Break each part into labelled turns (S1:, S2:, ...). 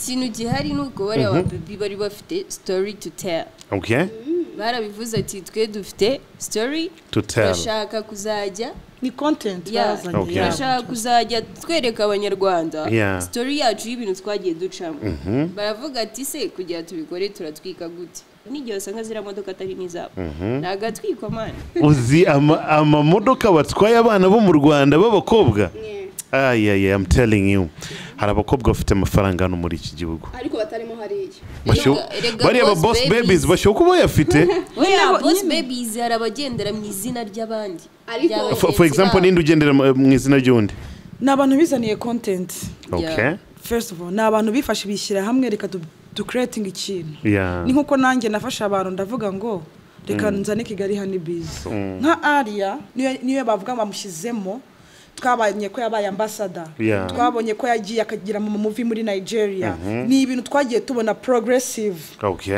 S1: ikintu gihari nuko bari aba baby bari bafite story to tell.
S2: Okay.
S1: Barabivuze ati twe dufite story
S2: to tell.
S1: Turashaka kuzajya
S3: ni content bazanye.
S2: Okay.
S1: Turashaka kuzajya twereka abanyarwanda
S2: Yeah.
S1: story yacu y'ibintu twagiye ducamo. Baravuga ati se kugira tubikore turatwika gute. N'igihe usanga zira modoka atari nizabo. Nagatwikwa man.
S2: Uzi amamodoka batwaye abana bo mu Rwanda b'abakobwa. Yeah, I'm telling you. Hari abakobwa bafite amafaranga hano muri iki gihugu.
S4: Ariko batarimo hariya.
S2: Bari aba boss babies basho kuba yafite.
S1: Oya boss babies arabagendera mu izina ry'abandi.
S2: For example ninde ugendera mu izina ry'undi?
S3: Nabantu bizaniye content.
S2: Okay.
S3: First of all, nabantu bifashe bishyira hamwe reka to creating ikintu.
S2: Yeah.
S3: Ni nkuko nanjye nafasha abantu ndavuga ngo reka nzane Kigali Honeybees. Nka Aria niyo bavuga bamushyizemo. Twabanye ko yabaye ambassador. Twabonye ko yagiye akagira mu movie muri Nigeria. Ni ibintu twagiye tubona progressive.
S2: Okay.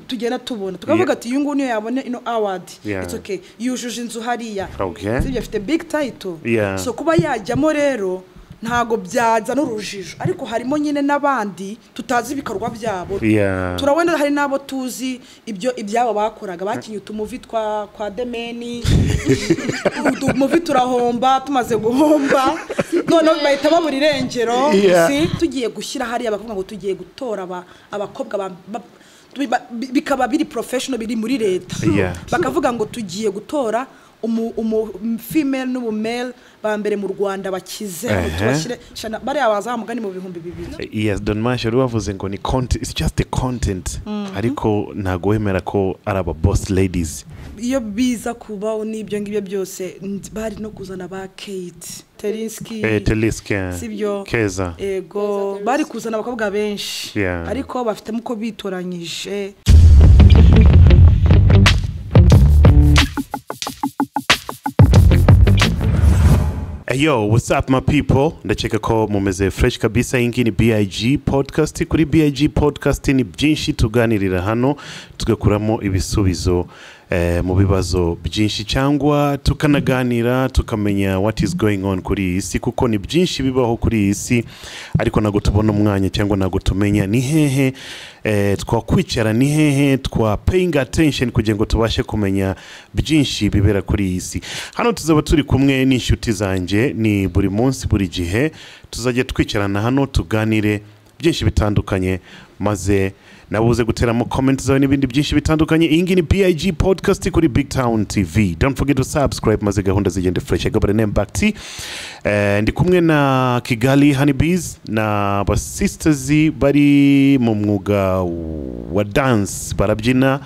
S3: Tugenda tubona. Tukavuga ati uyu nguyu yabone ino award. It's okay. Yujuje inzu hariya.
S2: Okay.
S3: Sibyo afite big title.
S2: So
S3: kuba yajyamo rero ntago byaza n'urujijo ariko harimo nyine nabandi tutazi ibikorwa byabo. Turabona hari nabo tuzi ibyabo bakoraga bakinye utumuvi kwa Demeni utumuvi turahomba tumaze guhomba none bahita babura irengero si tugiye gushyira hari abavuga ngo tugiye gutora abakobwa bikaba biri professional biri muri leta bakavuga ngo tugiye gutora female n'ubu male bambere mu Rwanda bakize tubashire shana bari abazamugani mu bihumbi 200.
S2: Yes, Don Masha ruwavuze ngo ni content, it's just the content. Ariko ntago wemera ko araba boss ladies.
S3: Iyo biza kuba n'ibyo ngibyo byose bari no kuzana ba Kate Telinsky sibyo
S2: Keza
S3: ego bari kuzana abakobwa benshi ariko bafite muko bitoranyije.
S2: Yo, what's up my people? Ndacheka ko mumeze fresh kabisa. Ingi ni BIG podcast. Kuri BIG podcast ni byinshi tuganirira hano tugakuramo ibisubizo mu bibazo byinshi cyangwa tukanaganira tukamenya what is going on kuri isi kuko ni byinshi bibaho kuri isi ariko nago tubona umwanya cyangwa nago tumenya ni hehe twakwicara ni hehe twa paying attention kugira ngo tubashe kumenya byinshi bibera kuri isi. Hano tuzaba turi kumwe n'inshuti zanje ni buri munsi buri gihe tuzajya twicarana hano tuganire byinshi bitandukanye maze nabuze guteramo comments zawe n'ibindi byinshi bitandukanye. Ingi ni BIG podcast kuri BigTown TV. Don't forget to subscribe maze gahunda zigende fresh. Agabare name Bafite. Ndi kumwe na Kigali Honeybees na ba sisters bari mu mwuga wa dance barabyina.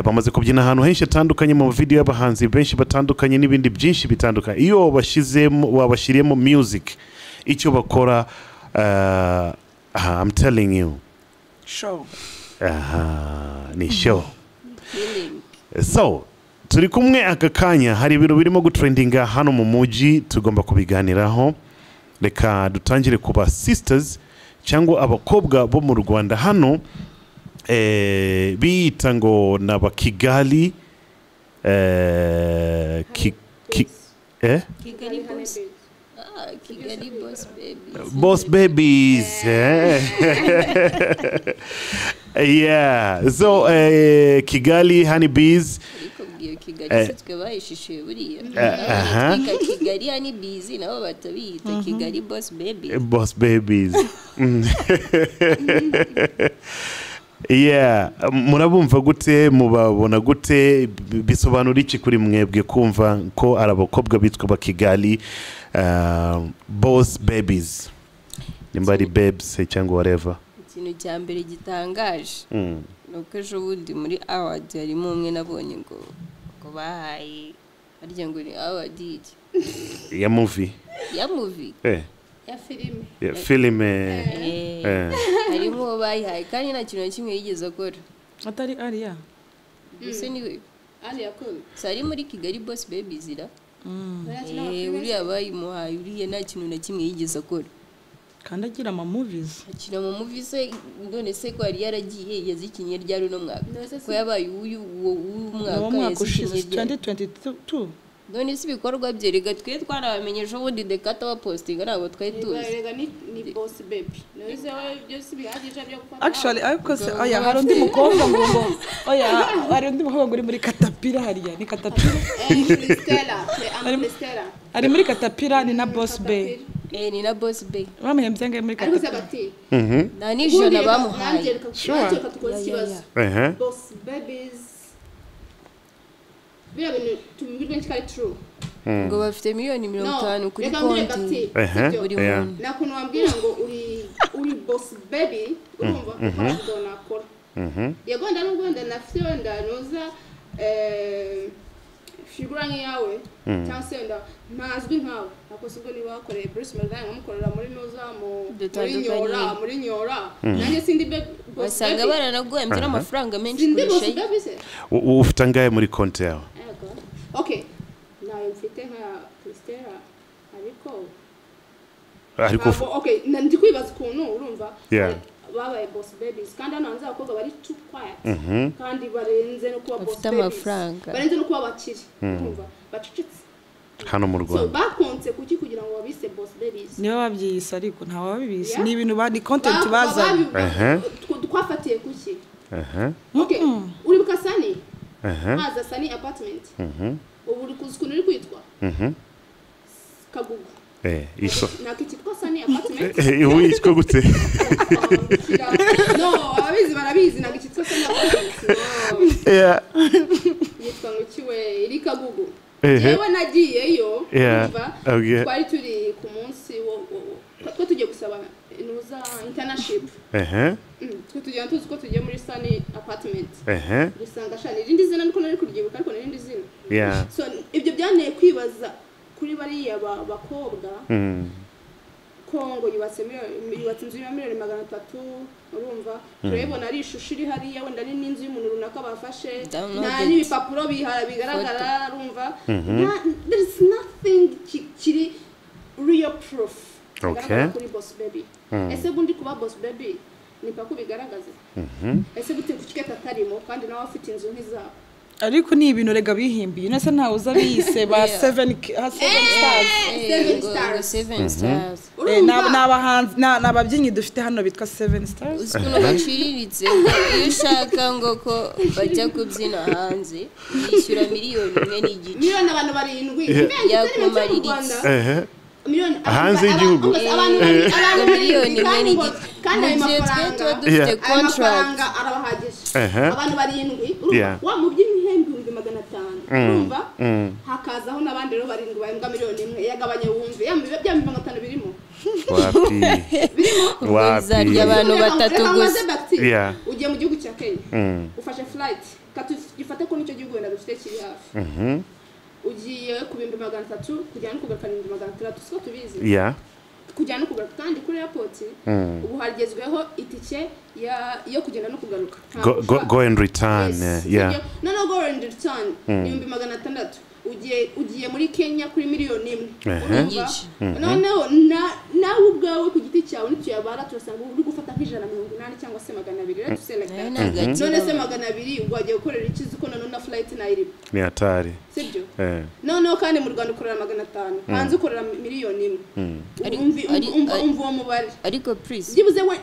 S2: Bamaze kubyina ahantu henshi atandukanye mu video y'abahanzi benshi batandukanye n'ibindi byinshi bitandukanye. Iyo wabashiriyemo music icyo bakora I'm telling you
S3: show.
S2: Ni show. So, turi kumwe aka kanya hari ibintu birimo gutrendinga hano mu muji tugomba kubiganiraho. Reka dutangire kuba sisters cyangwa abakobwa bo mu Rwanda hano bita ngo naba Kigali
S1: Kigali boss. Kigali
S2: boss babies. Yeah. So Kigali Honeybees.
S1: Kigali twabayishishuye buriya. Kigali Honeybees nabo batabita Kigali boss babies.
S2: Boss babies. Yeah, murabumva gute mubabona gute bisobanura iki kuri mwebwe kumva ko arabakobwa bitwa ba Kigali boss babies nimbari babes cyangwa whatever.
S1: Ikintu cya mbere gitangaje nuko ejo bundi muri award harimo umwe nabonye ngo bahaye arya ngo ni award
S2: ya movie
S4: ya filime
S1: harimo bayihaye kandi nta kintu na kimwe yigeze akora
S3: atari Aria
S1: ese niwe
S4: Aria ko
S1: sari muri Kigali boss babies ira uriya bayimuhaye uriye nta kintu na kimwe yigeze akora
S3: kandi agira ama movies
S1: akira mu movies none se ko yari yaragiye yazikinye rya runo mwaka ko yabaye uyu mwaka
S3: yazikinye 2022
S1: none si bikorwa bye rega twe twarabamenyeje ubundi dekata wa posting nabo twari tuzi
S4: rega ni boss baby noze byose bihagije byo gufata
S3: actually ariko se oya hari undi mukobwa ngo oya hari undi mukobwa uri muri Katapira hariya ni Katapira
S4: Stella
S3: ari muri Katapira ni na boss bay
S1: ni na boss bay
S3: bamenye mbyanga muri
S4: ariko
S3: Katapira
S4: sabati
S1: nani jona bamuhaye
S4: boss babies bira bintu tumibirwe ntikari true
S1: ngo bafite miliyoni 50 kuri konti buri muntu
S4: nakuntu wambwira ngo uri boss baby urumva ukazona akora yagonda n'ugwenda nafite wenda noza figura yawe cyangwa se wenda ntazwi nkawe nakoze ubwo niba wakoreye Bruce Melvin nkamukorera muri noza muri nyora nanjye sindi boss
S1: basanga baranaguhembye n'amafaranga menshi
S4: sindi boss
S1: kurusha
S4: baby se
S2: ufite angahe muri konti yawe
S4: okay nayo mfite nka Stella
S2: ariko
S4: okay ndi kwibaza ukuntu urumva babaye boss babies kandi ananze abakobwa bari too quiet kandi barenze no kuba boss babies barenze no kuba bakiri urumva bacicitse
S2: hano mu Rwanda
S4: so bakonse kuki kugira ngo babise boss babies
S3: niba babyise ariko nta wabibise ni ibintu ni content baza
S4: twafatiye kuki okay uri bukasani haza Sani apartment ubu uri kuzi uri kwitwa Kagugu
S2: iso
S4: nakitwa Sani apartment
S2: ubu yitwa gute
S4: no barabizi nakitwa Sani apartment yitwa ngo kiwe iri Kagugu yewe nagiyeyo umva twari turi ku munsi ko tugiye gusaba inuza internship twe tugiye tuzi ko tugiye muri Sani apartment dusanga shani irindi zina niko nari kuryibuka ariko n'irindi zina so ibyo byanteye kwibaza kuri bariya bakobwa Kongo yubatse inzu ya miliyoni 300 urumva turabona ari ishusho iri hariya wenda ni n'inzu y'umuntu runaka bafashe nta n'ibipapuro bigaragara urumva there is nothing kiri real proof kuri boss baby ese bundi kuba boss baby ni pako bigaragaza ese gute kukiketa tarimo kandi nawe afite inzu nk'izabo
S3: ariko ni ibintu rega bihimbiye nese ntawe uza bise ba 7 stars n'abahanzi n'ababyinnyi dufite hano bitwa 7 stars
S1: ukuntu baciriritse iyo ushaka ngo ko bajya kubyina hanze yishyura miliyoni 1 n'igice
S4: miliyoni abantu 7
S1: yakumariritse
S2: hanze y'igihugu
S1: miliyoni 1 n'igice kandi ayo mafaranga dufite contract
S4: arabahagije abantu 7 wa mu by'imihembi 500 urumva hakazaho nabandi rero 7 bahembwa miliyoni 1 yagabanye wumve ya 500 birimo
S1: wapi abantu 3 gusa
S4: ugiye mu gihugu cya Kenya ufashe flight katufate ko nicyo gihugu wenda dufite kiri hafi ugiye ku 300 kujyana no kugaruka 300 siko tubizi kujyana no kugaruka kandi kuri airport ubu hagezweho itike yo kugenda no kugaruka
S2: go and return
S4: no go and return ni 600 ugiye muri Kenya kuri miliyoni 1 noneho nawe ubwawe ku giti cyawe nituyabara turasanga uri gufata nk'ijana 180 cyangwa se 200 let's say like that none se 200 ubwo agiye gukorera ikizi ko none na flight nairi
S2: ni atari
S4: sibyo noneho kandi mu Rwanda ukorera 500 hanze ukorera miliyoni 1 umva uwo mubare
S1: ariko please
S4: dibuze we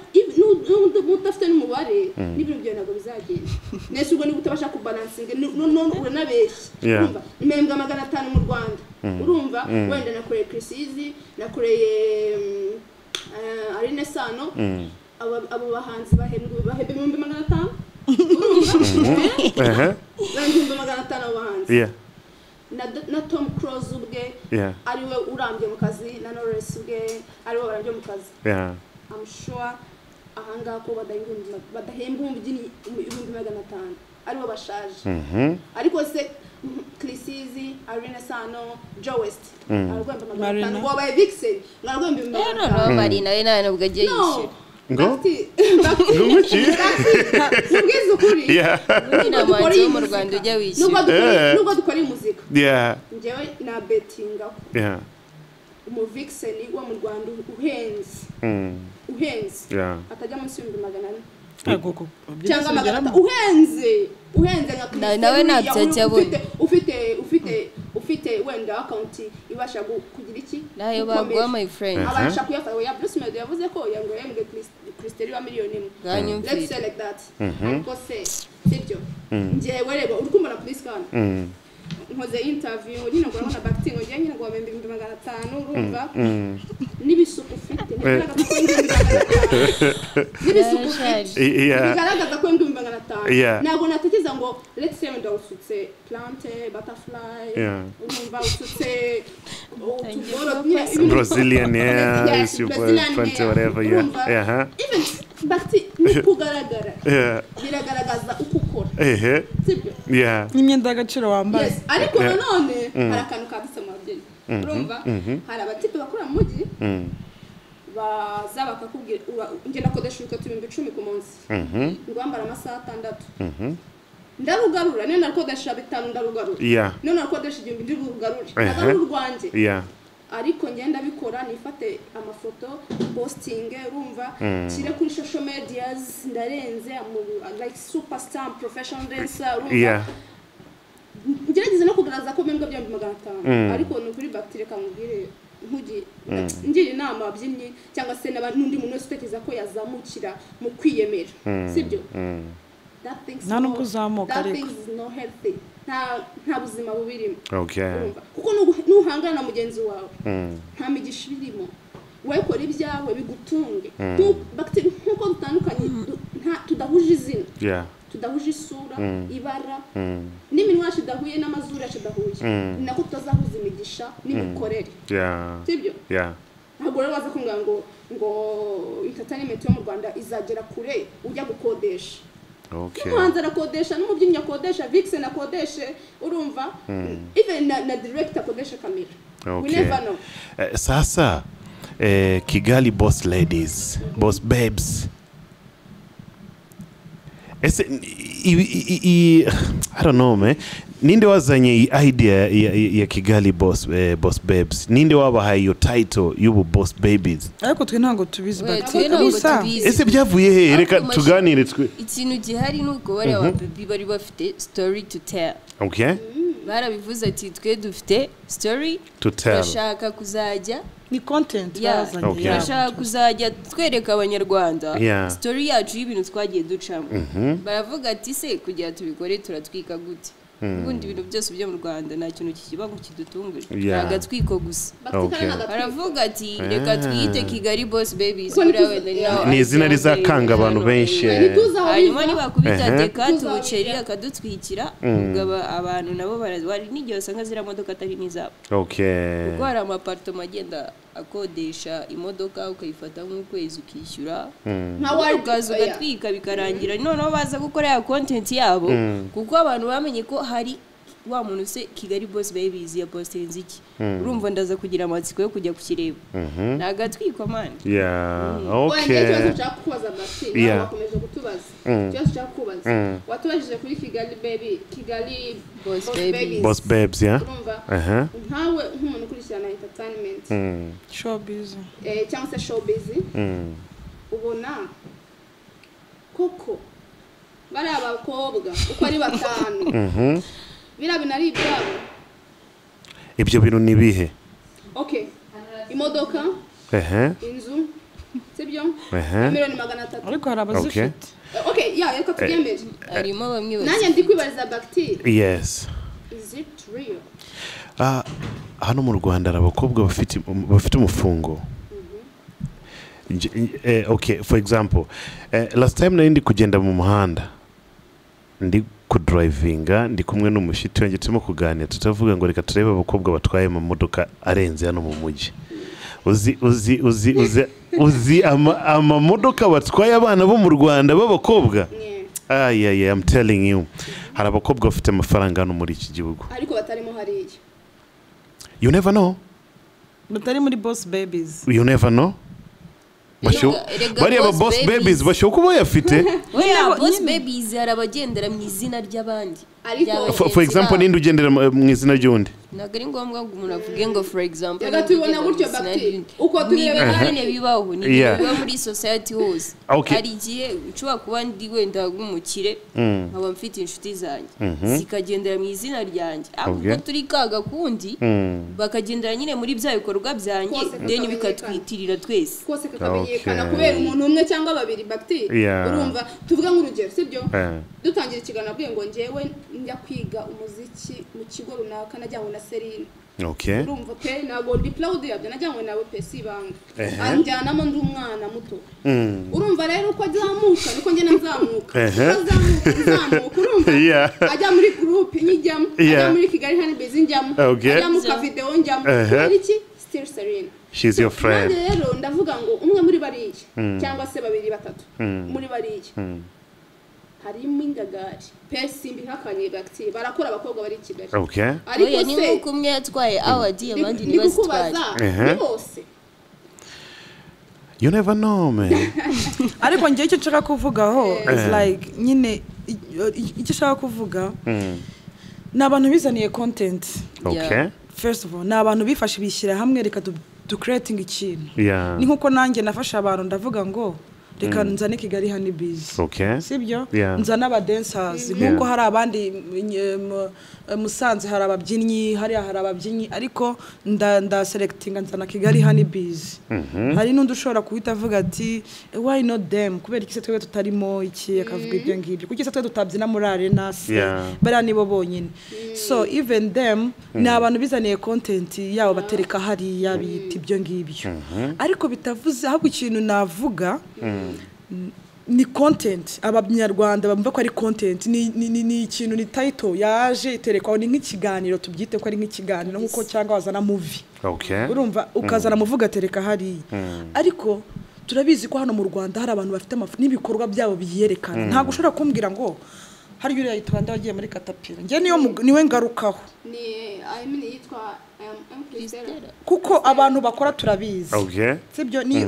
S4: mutafite n'umubare n'ibintu byo ntabwo bizagenda nese ubwo ni gutabasha kubalansinga none uranabeshye urumva impembwa 500 mu Rwanda urumva wenda nakoreye Krisizi nakoreye Arine Sano abo bahanzi bahembwe 500 urumva 500 abahanzi na Tom Cruise ubwe ariwe urambye mu kazi na Norris ubwe ariwe barambye mu kazi I'm sure ahanga ko badahembwa umubyinnyi 500 aribo bashaje ariko se Krisizi Arine Sano Joe West aragwemba 500 ngo baye Vixen aragwemba 500
S1: Marina we nawe nubwo agiye yishyura
S2: Ngumuki
S4: Nubwiza ukuri
S1: ni amanzi mu Rwanda ujya wishyura
S4: nubwo dukora muzika njyewe na bettinga umu Vixen wo mu Rwanda uhenze atajya munsi y'400 cyangwa magana uhenze nka
S1: nawe nabyajya abona
S4: ufite afite wenda account ibasha kugira iki
S1: nayo bagwa my friend
S4: abasha kuyafata ya Bruce Melody yavuze ko yambwe Christelle wa miliyoni let's say like that ariko se sibyo njyewe rero uri kumara please kana nkoze interview nyine ngo urabona Bafite ngo njye nyine ngo 2500 urumva n'ibisuku ufite bigaragaza ko 2500 ntabwo natekereza ngo let's say wenda usutse plante butterfly urumva usutse
S2: Brazilian yes you plant whatever
S4: even Bafite ni kugaragara biragaragaza uko ukora sibyo
S3: n'imyenda y'agaciro wambaye
S4: ariko nanone hari akantu kabise mu babyeyi urumva hari abatipe bakora mu mujyi baza bakakubwira nge nakodesha ibikoto 1010 ku munsi ngwambara amasaha 6 ndarugarura none nakodesha 5 ndarugarura none nakodesha 1000 ndirugarura ndagarura rwanje ariko ngenda bikora nifate amafoto posting urumva kire kuri social medias ndarenze like superstar professional dancer urumva ngerageza no kugaragaza ko mbwa bya 500 ariko no kuri Bafite kamubwire nkugi ngira inama abyinyi cyangwa se n'undi muntu wese utekereza ko yazamukira mu kwiyemera sibyo that things
S3: nta nubwo uzamuka
S4: ariko that things is no healthy nta buzima bubirimo
S2: okay
S4: kuko nuhangana na mugenzi wawe nta migisha birimo we kora ibyawe bigutunge Bafite nkuko dutandukanye tudahuje izina tudahuje isura ibara n'iminwa shidahuye n'amazuru yashidahuye nako tutazahuza imigisha n'imikorere sibyo ntabwo rero waza kumbwira ngo entertainment yo mu Rwanda izagera kure ujya gukodesha umuhanzi arakodesha n'umubyinnyi akodesha Vixen akodeshe urumva even na director akodesha kamera we never know
S2: sasa Kigali boss ladies boss babes I don't know man ninde wazanye idea ya Kigali boss babes ninde wabahaye iyo title y'ubu boss babies
S3: ariko twe ntango tubizi
S2: ese byavuye he reka tuganire twe
S1: ikintu gihari nuko bari aba baby bari bafite story to tell barabivuze ati twe dufite story
S2: to tell
S1: turashaka kuzajya
S3: ni content bazanye
S1: turashaka kuzajya twereka abanyarwanda story yacu y'ibintu twagiye ducamo baravuga ati se kugira tubikore turatwika gute ubundi ibintu byose byo mu Rwanda nta kintu kikiba ngo kidutungure agatwiko gusa baravuga ati reka twite Kigali boss babies
S2: ni izina rizakanga abantu benshi
S1: hanyuma nibakubita dekati ubuceri akadutwikira ugaba abantu nabo barazwari n'igihe usanga zira modoka atari nizabo kuko hari amapartoma agenda akodesha imodoka ukayifata nk'ukwezi ukishyura ukaza ugatwika bikarangira noneho baza gukora ya content yabo kuko abantu bamenye ko hari wa muntu se Kigali boss babies ya postinze iki urumva ndaza kugira amatsiko yo kujya kukireba nagatwikwa man
S2: okay
S4: cyo cyakubaza Bafite bakomeje kutubaza cyo cyakubaza watubajije kuri Kigali
S2: boss babes
S4: ntawe nk'umuntu ukurikirana entertainment
S3: showbiz
S4: cyangwa se showbiz ubona koko bari abakobwa uko ari 5 bira binari ibyabo
S2: ibyo bintu ni bihe
S4: okay imodoka inzu sibyo miliyoni 300
S3: ariko hari abazifite
S4: okay reka tubyemere
S1: arimo bamwe
S4: nanjye ndi kwibariza Bafite
S2: yes
S4: is it real
S2: hano mu Rwanda abakobwa bafite umufungo okay for example last time nari ndi kugenda mu muhanda ndi kudrivinga ndi kumwe n'umushiti wanjye turimo kuganira tutavuga ngo reka turebe abakobwa batwaye mu modoka arenze hano mu mujyi uzi amamodoka batwaye abana bo mu Rwanda b'abakobwa I'm telling you hari abakobwa bafite amafaranga hano muri iki gihugu
S4: ariko batarimo hariya
S2: you never know
S3: batari muri boss babies
S2: you never know bari aba boss babies bashoka kuba yafite
S1: boss babies hari abagendera mu izina ry'abandi
S2: for example ninde ugendera mu izina ry'undi
S1: nagari ngombwa ngo umuntu avuge ngo for example
S4: tubona gutyo Bafite uko
S1: tureba nyine bibaho ni biba muri society hose hari igihe ushobora kuba ndi wenda nk'umukire nkaba mfite inshuti zanjye zikagendera mu izina ryanjye ahubwo turi kaga kundi bakagendera nyine muri bya bikorwa byanjye then bikatwitirira twese
S4: kose kakamenyekana kubera umuntu umwe cyangwa babiri Bafite urumva tuvuga nk'urugero sibyo dutangira ikiganiro bwiye ngo njyewe njya kwiga umuziki mu kigo runaka najyanywe na Serine urumva pe nago ndi proud yabyo najyanywe nawe pe sibanga anjyanamo ndi umwana muto urumva rero uko azamuka niko njye nzamuka azamuka urumva ajya muri group nyijyamo ajya muri Kigali hani bezi njyamo ajya mu ka video njyamo iki still Serine
S2: she's your friend
S4: rero ndavuga ngo umwe muri bariye cyangwa se babiri batatu muri bariye harimo ingagari pesi mbihakanye Bafite barakora abakobwa bari Kigali
S1: ariko ni nkuko umwe yatwaye award abandi ni basitwaye
S4: bose
S2: you never know man
S3: ariko ngiye icyo nshaka kuvugaho is like nyine icyo nshaka kuvuga ni abantu bizaniye content first of all ni abantu bifashe bishyira hamwe reka to creating ikintu ni nkuko nanjye nafasha abantu ndavuga ngo reka nzane Kigali hani biz sibyo nzana aba dancers nkuko hari abandi Musanze hari ababyinnyi hari ababyinnyi ariko nda selectinga nzana Kigali hani biz hari n'undi ushobora kuhita avuga ati why not them kubera iki se twe tutarimo iki akavuga ibyo ngibyo kuki se twe tutabyina muri arena se bara nibo bonyine so even them ni abantu bizaniye content yabo batereka hari yabita ibyo ngibyo ariko bitavuze ahubwo ikintu navuga ni content abanyarwanda bamva ko ari content ni ikintu ni title yaje iterekwa ni nk'ikiganiro tubyite ko ari nk'ikiganiro nkuko cyangwa wazana movie urumva ukazana muvuga tereka hari ariko turabizi ko hano mu Rwanda hari abantu bafite n'ibikorwa byabo biyerekana ntago ushobora kumbwira ngo hari yuri yitwanda wagiye muri Katapira nge niwe ngarukaho
S4: ni yitwa
S3: kuko abantu bakora turabizi sibyo ni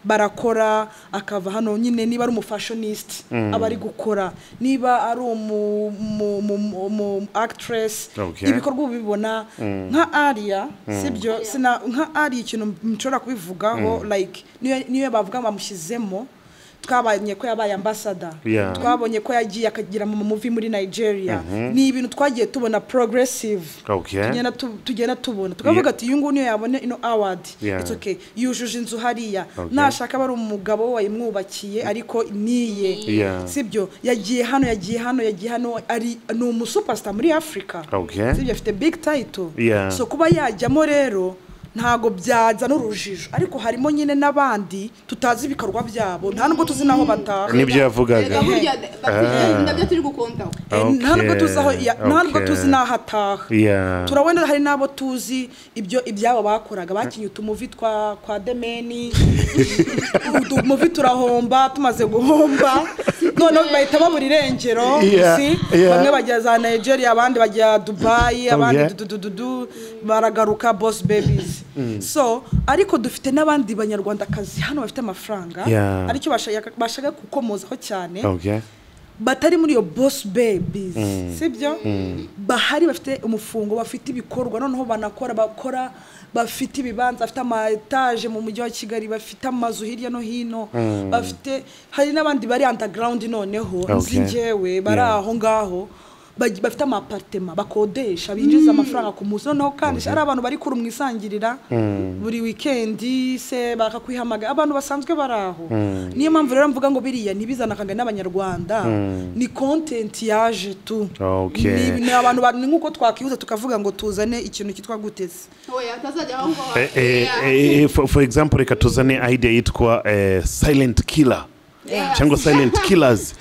S3: barakora akava hano nyine niba ari umufashionist abari gukora niba ari umu actress ibikorwa ubibona nka Aria sibyo sina nka Aria ikintu nshobora kubivugaho like niyo bavuga bamushyizemo twabanye ko yabaye ambassador twabonye ko yagiye akagira mu movie muri Nigeria ni ibintu twagiye tubona progressive tugenda tubona tukavuga ati uyu nguyu yabone ino award it's okay yujuje inzu hariya nashaka bari umugabo wayimwubakiye ariko niye sibyo yagiye hano ari no mu superstar muri Africa sibyo afite big title so kuba yajyamo rero ntago byaza n'urujijo ariko harimo nyine nabandi tutazi ibikorwa byabo nta nubwo tuzi naho bataha
S2: nibyo yavugaga
S4: ndabyo turi gukontaho
S3: nta nubwo tuzi naho ataha turabona hari nabo tuzi ibyabo bakoraga bakinye utumuvi kwa Demeni umuvi turahomba tumaze guhomba none bahita babura irengero bamwe bajya za Nigeria abandi bajya Dubai abandi baragaruka boss babies so ariko dufite nabandi banyarwandakazi hano bafite amafaranga aricyo bashaka kukomozaho cyane batari muri yo boss babies sibyo bahari bafite umufungo bafite ibikorwa noneho bakora bafite ibibanza bafite ama etage mu mujyi wa Kigali bafite amazu hirya no hino bafite hari nabandi bari underground noneho nzingewe bari aho ngaho bafite amapartema bakodesha binjiza amafaranga ku munsi noneho kandi ari abantu bari kuri umwisangirira buri weekend se bakakwihamaga abantu basanzwe baraho niyo mpamvu rero mvuga ngo biriya nibizanakaga n'abanyarwanda ni content yaje tu ni abantu nkuko twakihuza tukavuga ngo tuzane ikintu kitwa guteze
S4: atazajya aho ngo
S2: for example reka tuzane idea yitwa silent killer cyangwa silent killers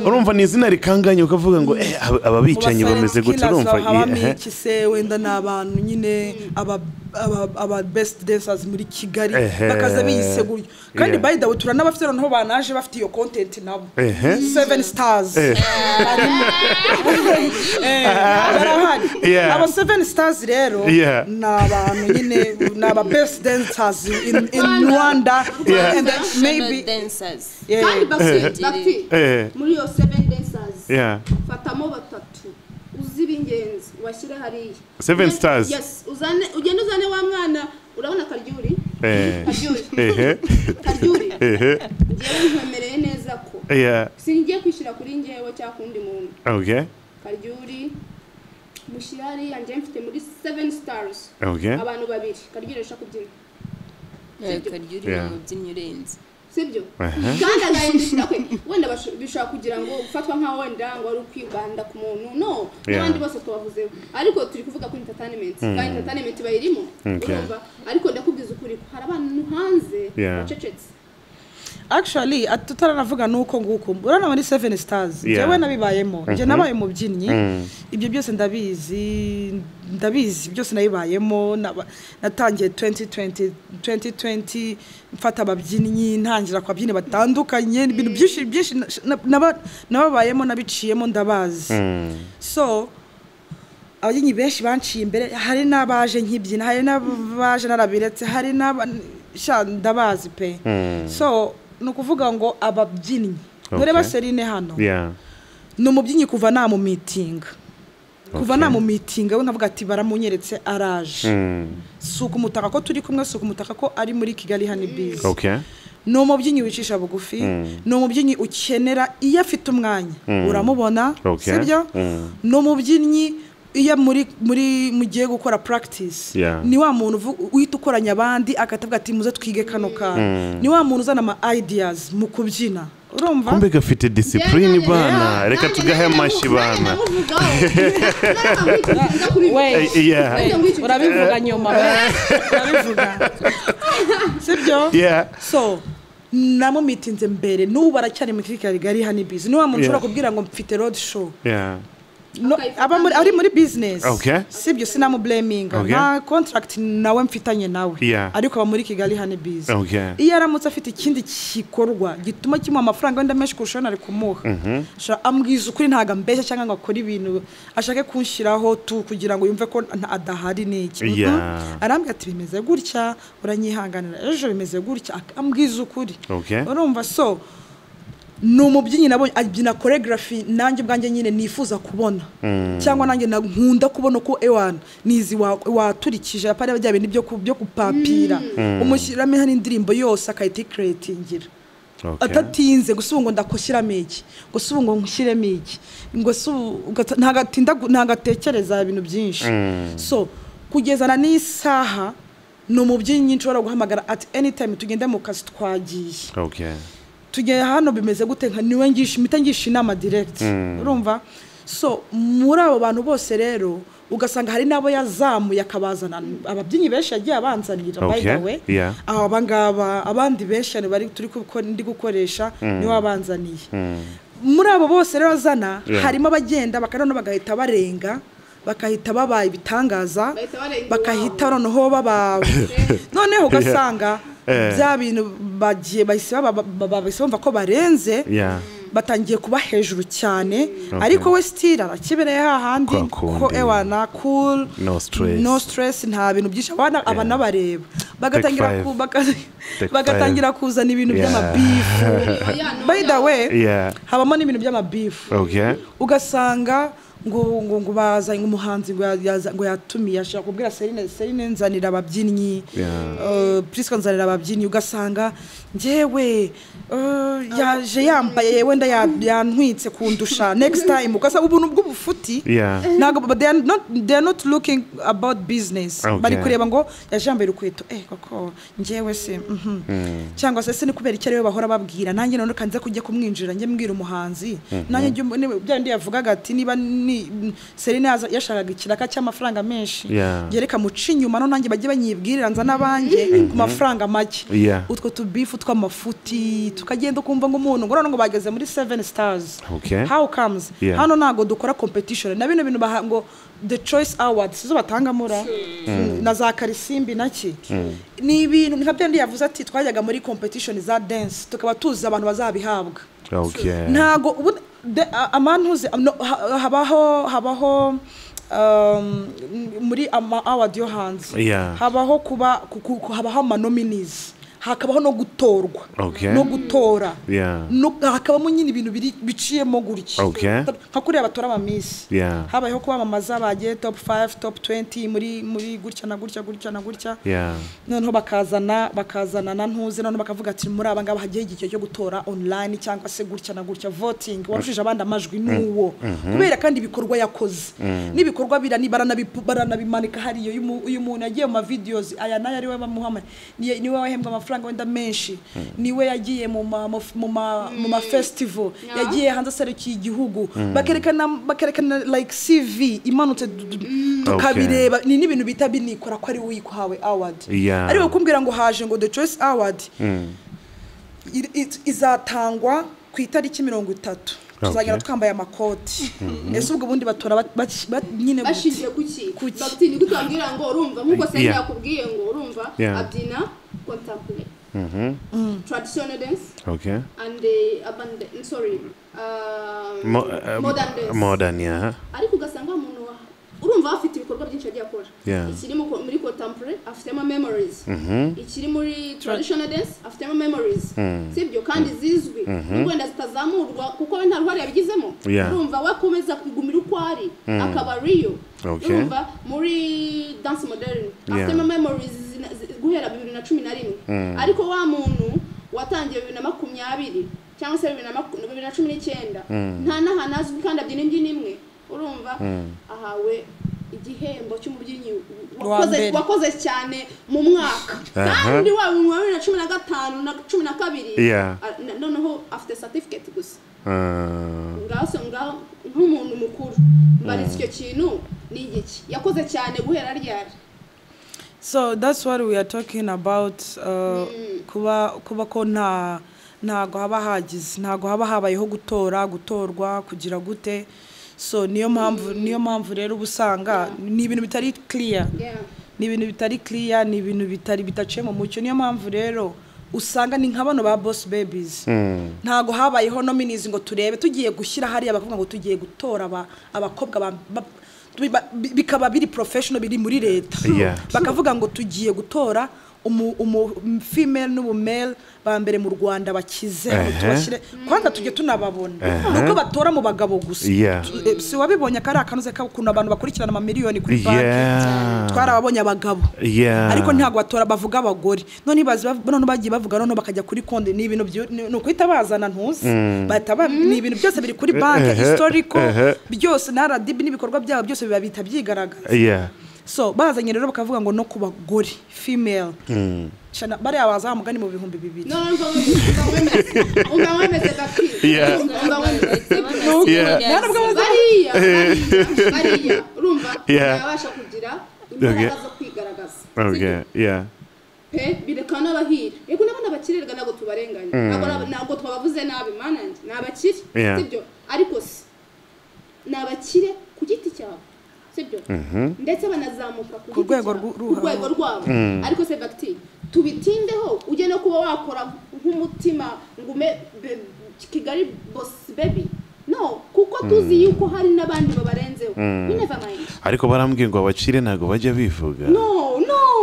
S2: urumva ni izina rikanganye ukavuga ngo ababicanyi bameze gute urumva
S3: iki se wenda nabantu nyine aba best dancers muri Kigali bakaza biyiseguryo kandi by the way turanabafite noneho banaje bafite iyo content nabo 7 stars barahari aba 7 stars rero nabantu nyine naba best dancers in Rwanda and maybe
S1: dancers
S4: Bafite muri yo 7 dancers fatamo batatu uzi cy'ingenzi washyira hariya
S2: 7 stars.
S4: Yes, ugende uzane wa mwana urabona Karyuri ngewe nkwemereye neza ko singiye kwishyira kuri ngewe cyangwa kundi muntu.
S2: Okay.
S4: Karyuri mushyira hariya njye mfite muri 7 stars.
S2: Okay.
S4: Abantu babiri Karyuri ashaka kubyina.
S1: Karyuri ni umubyinnyi urenze.
S4: Sibyo? Kandi agahindukira kwe wenda bishobora kugira ngo ufatwa nka wenda ngo ari ukwibanda ku muntu no n'abandi bose tubavuzeho ariko turi kuvuga kuri entertainment kandi entertainment bayirimo urumva ariko ndakubwiza ukuri hari abantu hanze bacecetse.
S3: Actually tutaranavuga nuko nguko urana muri 7 stars jewe nabibayemo je nabaye mubyinnyi ibyo byose ndabizi byose nabibayemo natangiye 2020 mfata ababyinnyi ntangira kwa byine batandukanye ibintu byinshi nababayemo nabiciyemo ndabazi. So ababyinnyi benshi banciye imbere hari nabaje nkibyina hari nabaje narabiretse hari ndabazi pe. So nukuvuga ngo ababyinnyi nureba Serine hano no mubyinnyi kuva na mu meeting we nkavuga ati baramunyeretse araje suko umutaka ko turi kumwe suko umutaka ko ari muri Kigali Honeybees. No mubyinnyi wicisha bugufi no mubyinnyi ukenera iyo afite umwanya uramubona sibyo no mubyinnyi iya mugiye gukora practice ni wa muntu uhita ukoranya abandi akatavuga ati muze twige kano ni wa muntu uzana ama ideas mu kubyina urumva
S2: kumbe gafite discipline bana reka tugahe amashi bana
S3: urabivuga nyuma urabivuga sibyo so namo mitinze mbere n'ubu baracyari mu Kigali Honeybees ni wa muntu ushobora kubwira ngo mfite road show no ari muri business sibyo sinamu blaming na contract nawe mfitanye nawe ariko aba muri Kigali Honeybees iyo aramutse afite ikindi kikorwa gituma kimwe amafaranga wenda menshi kurushana ari kumuha ambwiza ukuri ntaga mbeshya cyangwa ngo akora ibintu ashake kunshiraho tu kugira ngo yumve ko adahari n'iki arambwira ati bimeze gutya uranyihanganira ejo bimeze gutya ambwiza ukuri urumva so numubyinnyi nabonye abyina choreography nanjye bwanjye nyine nifuza kubona cyangwa nanjye nkunda kubona ko ewana nizi waturikije apare bajya bintu byo kupapira umushyiramo hari indirimbo yose akayita creatingira atatinze gusubungo ndakoshyiramo iki gusubungo nkushyiremo iki ngo ntagatekereza ibintu byinshi so kugezana n'isaha numubyinnyi nshobora guhamagara at any time tugende mu kazi twagiye tugeye hano bimeze gute nka niwe ngisha inama direct urumva so muri abo bantu bose rero ugasanga hari nabo yazamuye akabazana ababyinnyi benshi yagiye abanzanira by the way abangaba abandi benshi bari turi ndi gukoresha ni wabanzaniye muri abo bose rero azana harimo abagenda bakarano bagahita barenga bakahita babaye ibitangaza bakahita noneho noneho ugasanga bya bintu bagiye bumva ko barenze batangiye kuba hejuru cyane ariko we still arakibereye hahandi ko ewana cool no stress nta bintu byinshi abana bareba bagatangira kuzana ibintu by'amabifu by the way habamo n'ibintu by'amabifu ugasanga ngo baza umuhanzi ngo yatumiye ashaka kubwira Serine nzanira ababyinnyi please nzanira ababyinnyi ugasanga njewe yaje yambaye wenda yantwitse kundusha next time ukasa ubuntu bw'ubufuti nago they are not looking about business bari kureba ngo yajambaye urukweto koko njewe se cyangwa se ni kubera icyo rero bahora babwira nanjye none kanze kujya kumwinjira nje mbwira umuhanzi nanjye byandi yavugaga ati niba Serine yashakaga ikiraka cy'amafaranga menshi yereka muci inyuma no nanjye bagiye banyibwirira nza nabanje ku mafaranga make utwo tubifu tw'amafuti tukagenda kumva ngo umuntu ngo bageze muri 7 stars how comes hano nago dukora competition na bino bintu ngo the choice awards zo batanga mura na za Karisimbi naki ni ibintu nka byandi yavuze ati twajyaga muri competition za dance tukaba tuzi abantu bazabihabwa ntago amantuze habaho muri award yo hanze habaho habaho nominees hakabaho no gutorwa no gutora no hakabamo nyine ibintu biciyemo gutya nka kuriya batora ama miss habayeho kubamamaza bagiye top 5 top 20 muri gutya na gutya noneho bakazana na ntuze noneho bakavuga ati muri aba ngaba hagiye igihe cyo gutora online cyangwa se gutya na gutya voting warushije abandi amajwi nuwo kubera kandi ibikorwa yakoze nibikorwa baranabimanika hariyo uyu muntu yagiye mu videos aya nayo ari we bamuhama niwe wahembwa amafaranga wenda menshi niwe yagiye mu ma festival yagiye hanze serukiye igihugu bakerekana like CV imanutse tukabireba ni ibintu bita binikora ko ari uyikwawe award ari kumbwira ngo haje ngo the choice award izatangwa ku itariki 30 tuzagera twambaye amakoti ese ubwo bundi batora nyine
S4: bashingiye kuki Bafite ni gutambwira ngo urumva nkuko se yakubwiye ngo urumva abyina contemporary traditional dance and modern dance ariko ugasanga umuntu urumva afite ibikorwa byinshi agiye akora ikiri muri contemporary afitemo memories ikiri muri traditional dance afitemo memories sibyo kandi zizwi n'ubwenda zitazamurwa kuko nta ruhare yabigizemo urumva wakomeza kugumira ukwari akaba Rio urumva muri dance modern afitemo memories guhera 2011 ariko wa muntu watangiye 2020 cyangwa se 2019 nta naha nazwi kandi abyina imbyino imwe urumva ahawe igihembo cy'umubyinnyi wakoze cyane mu mwaka kandi wa 2015 na 12 noneho afite certificate gusa ngaho nk'umuntu mukuru mbaritse icyo kintu ni igiki yakoze cyane guhera ryari.
S3: So that's what we are talking about kuba ko ntago haba hagize ntago haba habayeho gutorwa kugira gute. So niyo mpamvu rero ubusanga ni ibintu bitari clear ni ibintu bitari bitaciye mu mucyo. Niyo mpamvu rero usanga ni nk'abano ba boss babies ntago habayeho nominees ngo turebe tugiye gushyira hariya bakavuga ngo tugiye gutora abakobwa bikaba biri professional biri muri leta bakavuga ngo tugiye gutora female n'ubu male bambere mu Rwanda bakize tubashire kwanza tujye tunababona nuko batora mu bagabo gusa si wabibonye kari akanuze kuna abantu bakurikirana ama miliyoni kuri banki twarababonye abagabo ariko ntago batora bavuga abagore none bagiye bavuga none bakajya kuri konde ni ibintu no kwita bazana ntuzi bataba ni ibintu byose biri kuri banki historical byose na RDB n'ibikorwa byabo byose biba byigaragaza. So bazanye rero bakavuga ngo no kuba gori female shana bari abaza mugani mu bihumbi 2000 ungawemeze bariya urumva yabasha kugira imbaraga zo kwigaragaza birekana bahira yego nabona bakirerwa nago tubarenganya nago twabavuze nabi mananje nabakire sibyo ariko nabakire ku giti cyabo sibyo ndetse banazamuka ku rwego rwabo ariko se Bafite tubitindeho uje no kuba wakora nk'umutima ngume Kigali boss baby no kuko tuzi yuko hari nabandi babarenzeho never mind
S2: ariko barambwiye ngo abakire nago bajya bivuga
S4: no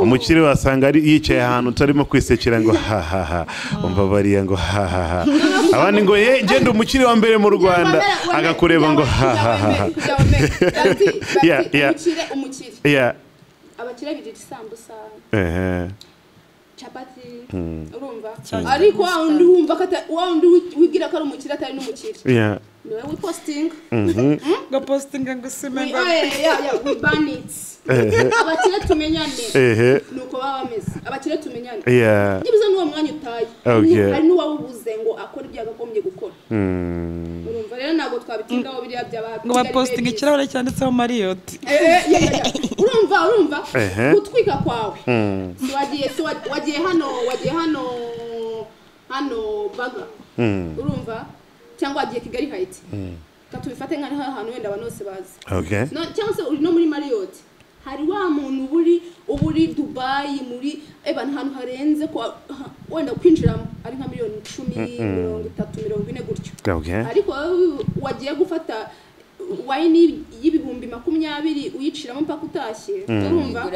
S2: umukire wasanga ari yicaye ahantu utarimo kwisekera ngo ha umva bariya ngo ha abandi ngo genda umukire wa mbere mu Rwanda agakureba ngo ha
S4: umukire abakire bidita sambusa chapati urumva ariko waundi wumva kata waundi wigira ko ari umukire atari n'umukire no we posting go posting ngo semenga we ban it abakire tumenyane nuko baba bameze abakire tumenyane nibiza n'uwo mwanya utaye hari n'uwawubuze ngo akora ibyagakomye gukora urumva rero nago twabitindaho biriya by'abakire ngo posting ikirahure cyanditseho Marriott urumva gutwika kwawe wagiye hano baga urumva cyangwa wagiye Kigali Heights katubifate nka hano wenda abanose bazi no cyangwa se uri no muri Marriott hari wa muntu uburi Dubai muri hano harenze ko wenda kwinjira ari nka miliyoni 10 30 40 gutyo ariko wagiye gufata wine y'ibihumbi 20 uyiciramo mpaka utashye urumva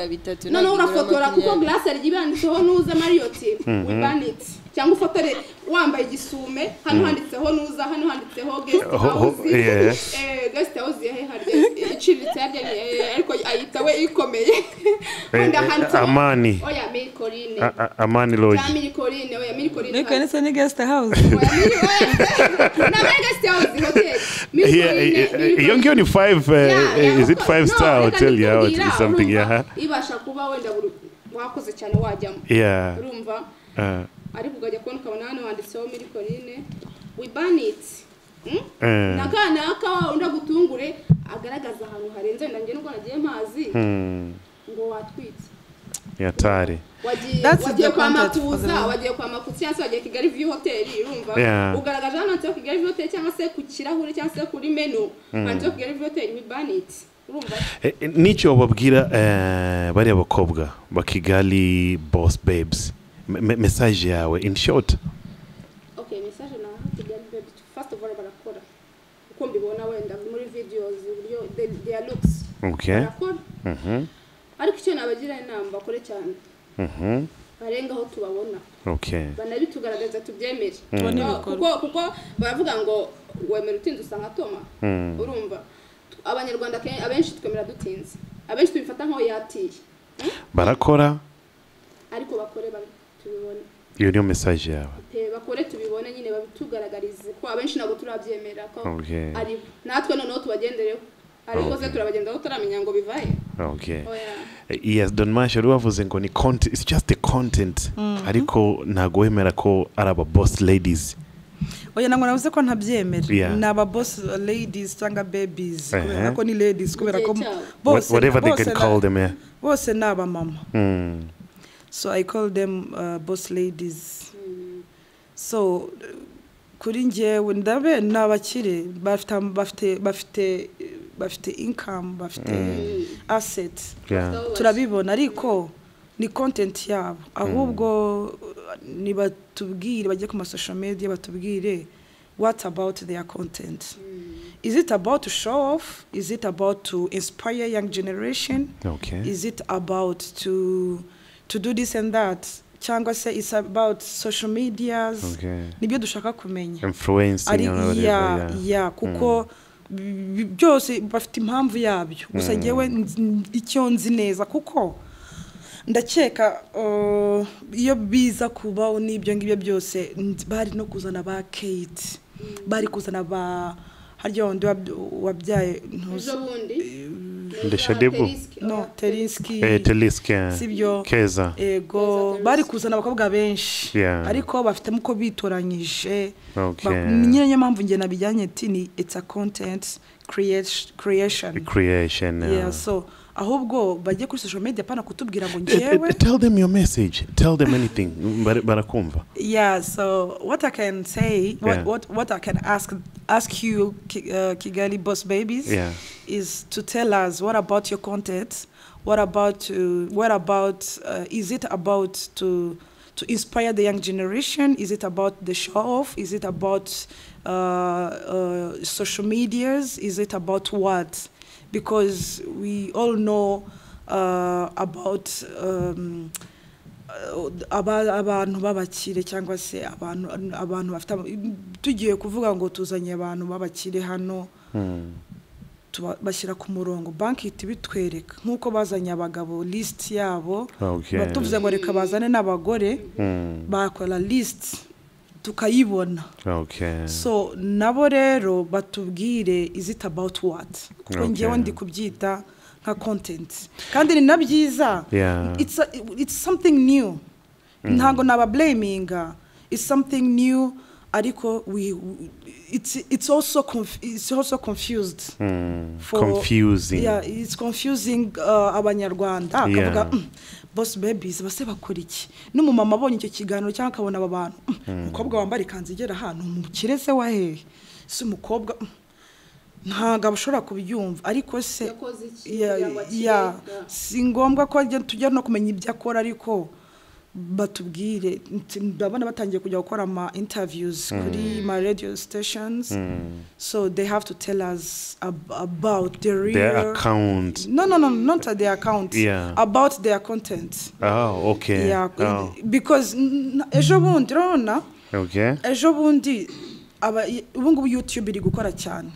S4: none urafotora kuko glace ari gibanditseho nuza Marriott we ban it cyangwa ufotore wambaye igisume hano handitseho nuza hano handitseho guest house harya iciritse harya ariko ayitawe ikomeye wenda handitseho Amani oya Milcorine
S2: Amani Lodge
S4: Milcorine oya Milcorine
S3: niko nese ni guest house
S4: na guest house hotel
S2: iyo ngiyo ni 5 is it 5-star hotel ya or something
S4: ibasha kuba wenda wakoze cyane wajyamo urumva ariko ugajya kubona ukabona hano handitseho Milcorine we ban it nakana aka unda gutungure agaragaza ahantu harenze ndange nuko nagiye mazi ngo watwitse
S2: yatari
S4: wagiye kwa Makuza wagiye kwa Makuza cyangwa wagiye Kigali View Hotel urumva ugaragaje hano cyo Kigali View Hotel cyangwa se ku kirahure cyangwa se kuri menu hanze Kigali View Hotel we ban it urumva
S2: nicyo babwira bari abakobwa ba Kigali Boss Babes message yawe in short
S4: okay message na Kigali Babes first of all barakora uko mbibona wenda muri videos uburyo their looks barakora ariko icyo nabagira inama bakore cyane barenga aho tubabona banabitugaragaza tubyemere kuko baravuga ngo wemera utinze usanga toma urumva abanyarwanda abenshi twemera dutinze abenshi tubifata nko yatiye
S2: barakora
S4: ariko bakore tubibone
S2: iyo niyo message yawe
S4: bakore tubibone nyine babitugaragarize ko abenshi nabo turabyemera ko ari natwe noneho tubagendereho ariko se turabagenda aho turamenya ngo bivaye
S2: yes Don Masha ruwavuze ngo ni content it's just the content ariko ntago wemera ko ari aba boss ladies
S3: oya nango navuze ko ntabyemera naba boss ladies cyangwa babies kubera ko ni ladies kubera ko boss
S2: whatever they can call them
S3: bose naba mama so I call them boss ladies so kuri njyewe ndabe nabakire bafite income bafite assets turabibona ariko ni content yabo ahubwo ni batubwire bajye ku social media batubwire what about their content is it about to show off is it about to inspire young generation is it about to do this and that cyangwa se it's about social medias nibyo dushaka kumenya
S2: influencing
S3: kuko byose bafite impamvu yabyo gusa ngewe icyo nzi neza kuko ndakeka iyo biza kubaho n'ibyo ngibyo byose bari no kuzana ba Kate bari kuzana ba harya wundi wabyaye
S2: ndeshadebo
S3: no Teliski
S2: sibyo Keza
S3: ego bari kuzana abakobwa benshi ariko bafite muko bitoranyije nyine mpamvu nge nabijyanye ati it's a content creation so ahubwo bajye kuri social media pana kutubwira ngo ngewe
S2: tell them your message tell them anything barakumva
S3: so what I can say what I can ask you Kigali Boss Babies is to tell us what about your content what about is it about to inspire the young generation is it about the show off is it about social medias is it about what because we all know about abantu babakire cyangwa se abantu bafite tugiye kuvuga ngo tuzanye abantu babakire hano bashyira ku murongo banki bitwereka nkuko bazanye abagabo list yabo batuvuze ngo reka bazane n'abagore bakora list tukayibona so nabo rero batubwire is it about what kuko ngewe ndi kubyita nka content kandi ni nabyiza it's something new ntago naba blaminga it's something new ariko it's also confused
S2: confusing
S3: it's confusing abanyarwanda akavuga Boss Babies base bakora iki n'umumama abonye icyo kiganiro cyangwa akabona aba bantu umukobwa wambara ikanzu igera hano umukirese wa hehe si umukobwa ntago abashobora kubyumva ariko se si ngombwa ko tujya no kumenya ibyo akora ariko batubwire ndabona batangiye kujya gukora ama interviews kuri my radio stations so they have to tell us about their
S2: account.
S3: No, not their account. About their content.
S2: Oh, okay.
S3: Yeah, because ejo bundi rona ejo bundi ubungu YouTube iri gukora cyane.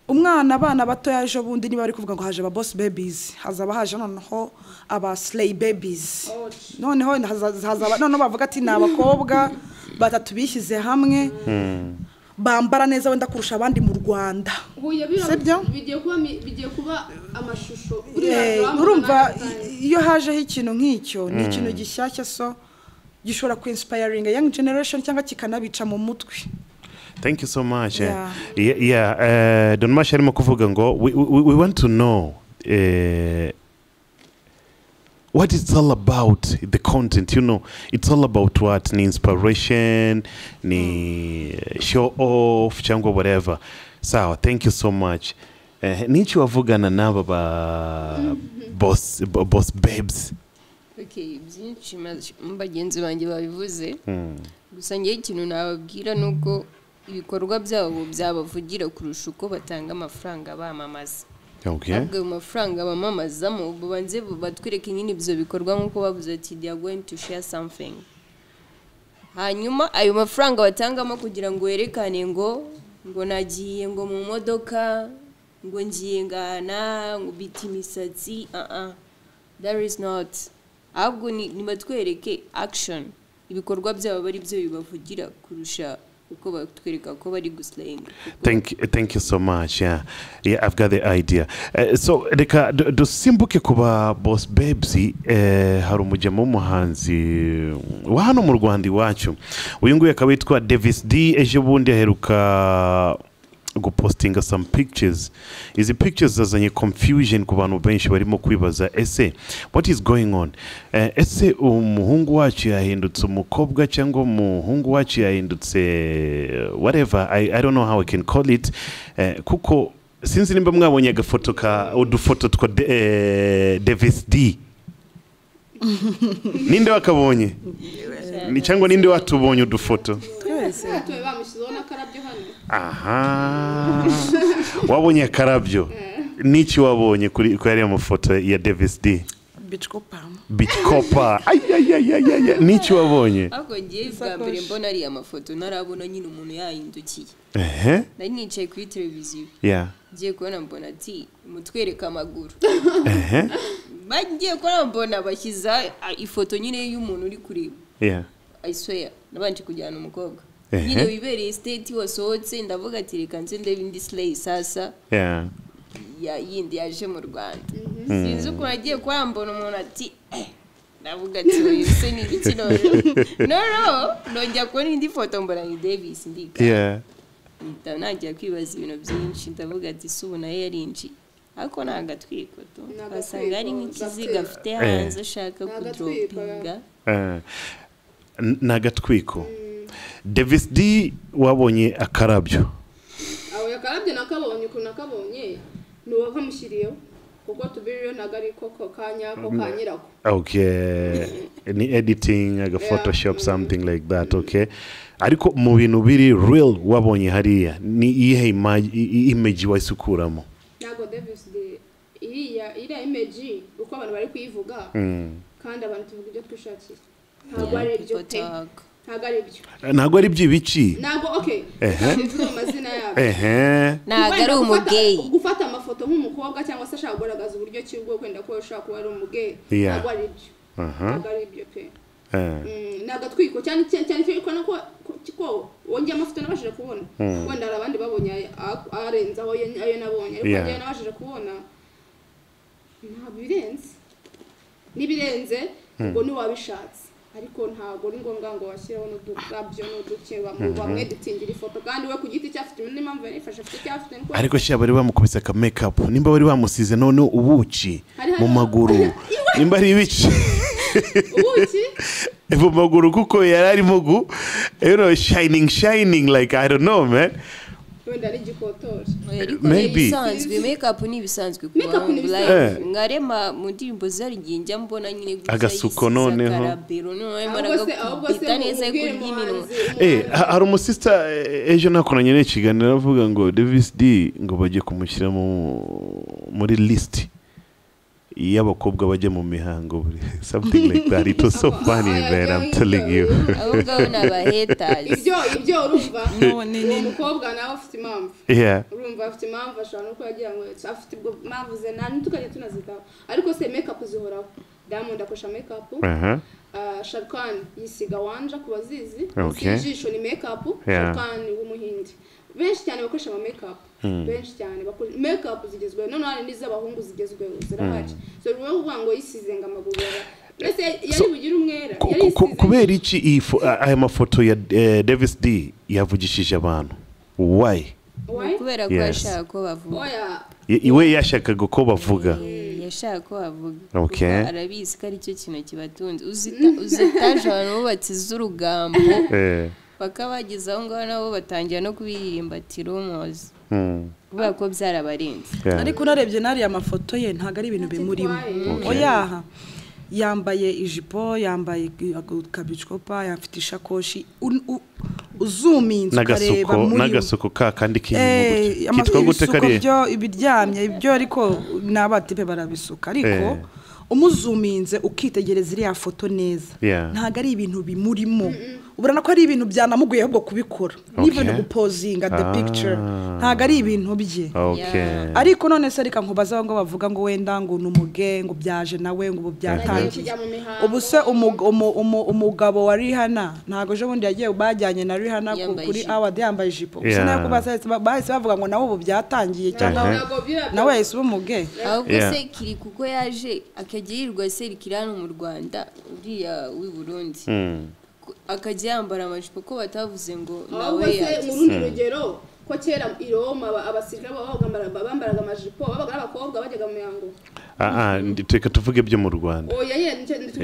S3: Umwana abana bato yaje bundi niba ari kuvuga ngo haje aba boss babies hazaba haje noneho aba slay babies noneho hazaba noneho bavuga ati nabakobwa batatu bishyize hamwe bambara neza wenda kurusha abandi mu Rwanda sibyo
S4: bigiye kuba amashusho
S3: urumva iyo haje ikintu nk'icyo ni ikintu gishyashya so gishobora ku inspiring young generation cyangwa kikanabica mu mutwe.
S2: Thank you so much. Don Masha arimo kuvuga ngo we want to know what it's all about, the content, you know. It's all about what? Ni inspiration, ni show off, cyangwa whatever. So, thank you so much. Nichi wavugana naba ba boss babes.
S1: Okay, byinshi mbagenzi banjye babivuze. Gusa ngiye ikintu nababwira nuko ibikorwa byabo byabavugira kurusha uko batanga amafaranga bamamaza.
S2: Okay.
S1: Abwo amafaranga bamamaza mu banze batwereke nyine ibyo bikorwa nkuko bavuze ati they are going to share something. Hanyuma ayo mafaranga batangamo kugira ngo yerekane ngo nagiye ngo mu modoka ngo ngiye ngana ngo biti misatsi there is not. Abwo ni batwereke action ibikorwa byabo bari byo bibavugira kurusha uko batwereka ko bari guslaying.
S2: Thank you so much. Yeah, I've got the idea. So reka dusimbuke kuba boss babes hari umujyamo w'umuhanzi wa hano mu Rwanda iwacu uyu nguyu akaba yitwa Davis D ejo bundi aheruka gupostinga some pictures. Izi pictures zazanye confusion ku bantu benshi barimo kwibaza ese what is going on. Ese umuhungu wacu yahindutse umukobwa cyangwa umuhungu wacu yahindutse whatever, I don't know how I can call it. Kuko sinzi nimba mwabonye agafoto ka udufoto twa Davis D. Ninde wakabonye? Ni cyangwa ninde watubonye udufoto? Aha. Wabonye akarabyo. Niki wabonye kuri ariya mafoto ya Davis D? Beach Copper. Ay. Niki wabonye?
S1: Ahubwo ngiye bwa mbere mbona ari amafoto narabona nyine umuntu yahindukiye. Nari nicaye kuri televiziyo. Ngiye kubona mbona ati mutwereka amaguru. Bagiye kubona mbona bashyiza ifoto nyine y'umuntu uri kureba. I swear nabanje kujyana umukobwa. Nyine wibereye state wasohotse ndavuga ati reka nze ndebe indi slay sasa. Ya yindi yaje mu Rwanda. Sinzi uko nagiye kwambona umuntu ati ndavuga ati ese ni iki no njya kubona indi foto mbona ni Davis ndika. Nagiye kwibaza ibintu byinshi ndavuga ati subu naye yarinji. Ariko nagatwiko to. Basanga ari nk'ikiziga afite hanze ashaka kudropinga.
S2: Nagatwiko. Davis D wabonye akarabyo.
S4: Aho akarabyo nakabonye uko nakabonye nuwo kamushyiriyo kuko tubiriyo nagari koko kanyako kanyirako.
S2: Okay. Ni editing aga Photoshop something like that, okay. Ariko mu bintu biri real wabonye hariya ni ihe image wasukuramo.
S4: Nago Davis D iriya image uko abantu bari kuyivuga kandi abantu tuvuga ibyo twishakira. Ntabwo ari ibyo te. Ntabwo ari by'ibiki. Ntabwo okay. Tuvuga amazina yabo.
S1: Ntabwo ari umugay.
S4: Gufata amafoto nk'umukobwa cyangwa se ashaka kugaragaza uburyo cy'ubwo kwenda ko ashaka kuba ari umugay. Ntabwo ari ibyo. Ntabwo ari ibyo pe. Nagatwiko cyane ko wongeye amafoto nabashije kubona. Wenda hari abandi babonye arenze aho ayo nabonye ariko njye nabashije kubona ntabwo birenze. Nibirenze ubwo ni wabishatse. Ariko ntago ari ngombwa ngo washyiraho n'udurabyo n'uduke bamwe editingira ifoto kandi we ku giti cyafite n'impamvu yarifashe afite cyafite niko.
S2: Ariko sha bari bamukubise ka makeup nimba bari bamusize none ubuki mu maguru nimba ari ibiki
S4: ubuki
S2: mu maguru kuko yari arimo shining like I don't know man.
S4: wenda ari gikotori
S2: maybe
S1: bisanzwe makeup ni bisanzwe kuba live ngarema mu ndirimbo zari nginjya mbona nyine gusa
S2: agasuko noneho hari umusista ejo nakoranye n'ikiganiro avuga ngo Davis D ngo bagiye kumushyira muri list y'abakobwa bajya mu mihango something like that. It was so funny man, I'm telling you.
S1: Abakobwa n'abahaters
S4: ibyo urumva umukobwa nawe afite impamvu urumva afite impamvu ashobora no kugira ngo afite ubwo impamvu ze nta ntukajye tunazitaho ariko se makeup zihoraho. Diamond akosha makeup Sharkan yisiga wanja kubazizi ijisho ni makeup Sharkan w'umuhindi benshi cyane bakoresha ama makeup benshi cyane bakoresha makeup zigezweho none hari n'iz'abahungu zigezweho zirahari so rwo kuvuga ngo yisizenga amagubera mbese yari bugira umwera yari
S2: kubera iki aya mafoto ya Davis D yavugishije abantu why
S1: kubera ko ashaka ko bavuga
S2: iwe yashakaga ko bavuga
S1: yashaka ko bavuga
S2: okay
S1: arabizi ko ari cyo kintu kibatunze uzitaje abantu bubatse z'urugambo bakabagiza aho ngaho nabo batangira no kubiririmba tiromozi kubera ko byarabarenze
S3: ariko narebye nariya mafoto ye ntago ari ibintu bimurimo oyaha yambaye ijipo yambaye kabicopa yafite ishakoshi uzuminze ukareba muri
S2: n'agasuko kandi k'inyuma kitwa gute kariye
S3: ibyo ibiryamye ibyo ariko n'abatipe barabisuka ariko umuzuminze ukitegereza iriya foto neza ntago ari ibintu bimurimo uburana ko ari ibintu byanamuguye ahubwo kubikora even gupozinga the picture ntago ari ibintu bye ariko none se reka nkubaza ngo bavuga ngo wenda ngo numuge ngo byaje nawe ngo byatangiye ubu se umugabo wa Rihanna ntago je bundi yagiye bajyanye na Rihanna kuri award yambaye ijipo se nako bahise bavuga ngo nawe ubu byatangiye cyangwa nawe yise umuge
S1: ahubwo se kiri kuko yaje akagirirwa serikirano mu Rwanda uriya w'i Burundi akajya yambara amajipo ko batavuze ngo nawe
S4: yaje mu rundi rugero ko kera i Roma abasirikare bambaraga amajipo babaga abakobwa bajyaga mu mihango
S2: nditeka tuvuge byo mu Rwanda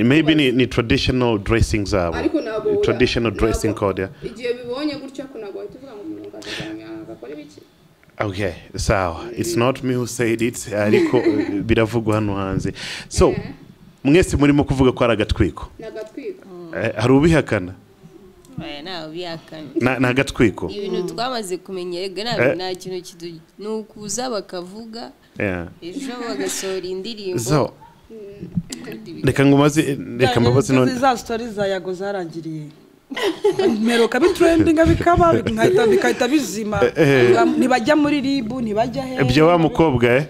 S2: maybe ni traditional dressing zabo traditional dressing code
S4: igihe bibonye gutyo ko nago tuvuga ngo umuntu agakora ibiki
S2: okay so it's not me who said it ariko biravugwa hano hanze so mwese murimo kuvuga ko ari agatwiko hari ubihakana na gatwiko
S1: ibintu twamaze kumenyerega nta kintu nukuza bakavuga ejo bagasohora indirimbo
S2: reka mbabaze
S3: none za stories za Yago zarangiriye meroka bitrendinga bikaba bikahita bizima ntibajya muri ribu ntibajya he
S2: ibyo wa mukobwa